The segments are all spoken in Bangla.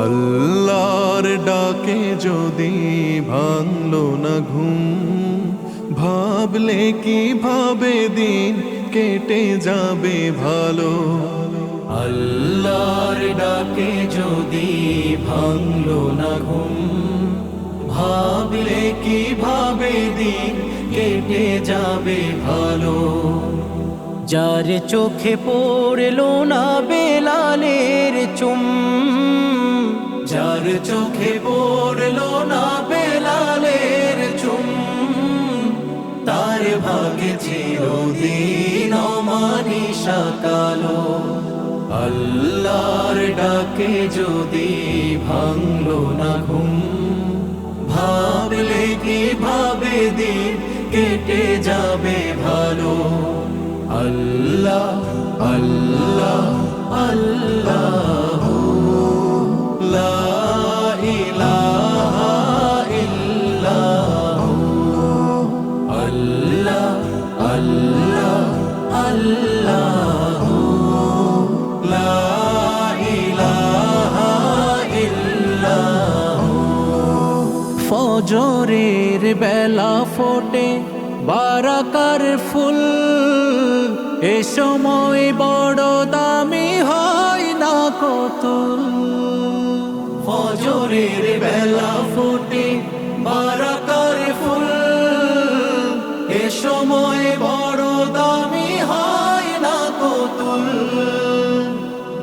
আল্লাহর ডাকে যদি ভাঙলো না ঘুম, ভাবলে কিভাবে দিন কেটে যাবে ভালো। আল্লাহর ডাকে যদি ভাঙলো না ঘুম, ভাবলে কিভাবে দিন কেটে যাবে ভালো। যার চোখে পড়লো না বেলালের চুম, যার চোখে পড়লো না বেলালের চুম, তার ভাগে চিরদিন অমানিশা কালো। আল্লাহর ডাকে যদি ভাঙলো না ঘুম, ভাবলে কিভাবে দিন কেটে যাবে ভালো। আল্লাহ আল্লাহ আল্লাহ লা ইলাহা ইল্লাল্লাহ, আল্লাহ আল্লাহ আল্লাহ লা ইলাহা ইল্লাল্লাহ। ফজরের বেলা ফোটে বারাকার ফুল, এ সময় বড় দামি হয় না কতুল। ফজরের বেলা ফোটে বারাকার ফুল, এ সময় বড় দামি হয় না কতুল।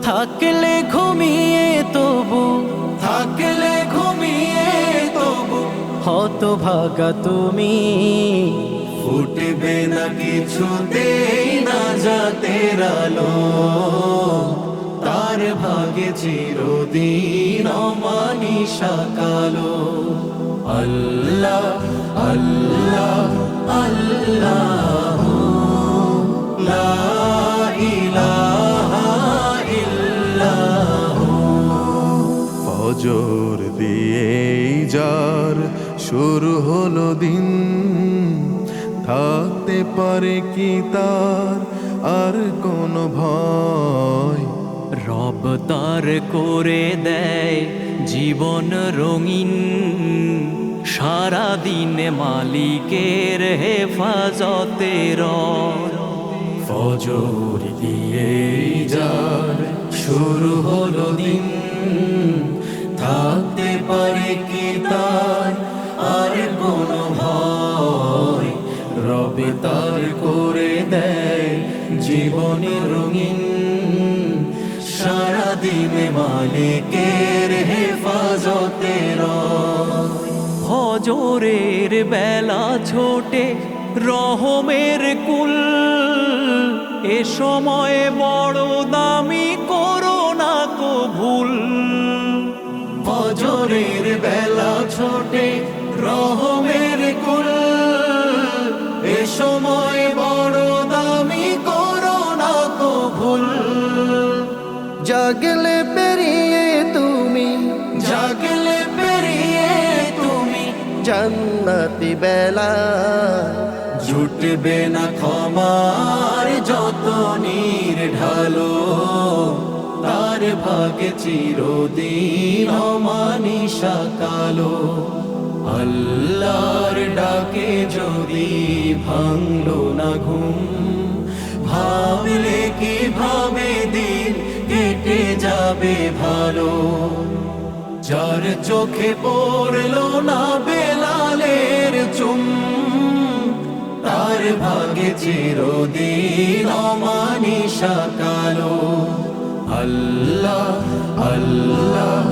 থাকলে ঘুমিয়ে তবু, থাকলে ঘুমিয়ে তবু হতভাগা তুমি। ফুটবে না কিছুতেই না জাতের আলো, তার ভাগে চিরদিন অমানিশা কালো। আল্লাহ আল্লাহ আল্লাহ লা ইলাহা ইল্লাল্লাহ। ফজর দিয়েই যার শুরু হলো দিন, থাকতে পারে কি তার আর কোনো ভয়। রব তার করে দেয় জীবন রঙিন, সারা দিন মালিকের হেফাজতে রয়। ফজর দিয়েই যার শুরু হলো দিন, থাকতে পারে কি তার আর কোনো ভয়। রবে তার করে দেয় জীবনের রঙিন, সারা দিনে মালিকের হেফাজতে রয়। ফজরের বেলা ছোটে রহমের কুল, এ সময় বড় দামি করো না কো ভুল। ফজরের বেলা ছোটে রহমের কুল, এ সময় বড় দামি করো না কো ভুল। জাগলে পেরিয়ে তুমি, জাগলে পেরিয়ে তুমি জান্নাতি বেলা, জুটবে না ক্ষমার যত নীর ঢালো। তার ভাগে চিরদিন অমানিশা কালো। আল্লাহর ডাকে যদি ভাঙলো না ঘুম, ভাবলে কিভাবে দিন কেটে যাবে ভালো। যার চোখে পড়লো না বেলালের চুম, তার ভাগে চিরদিন অমানিশা কালো। আল্লাহ আল্লাহ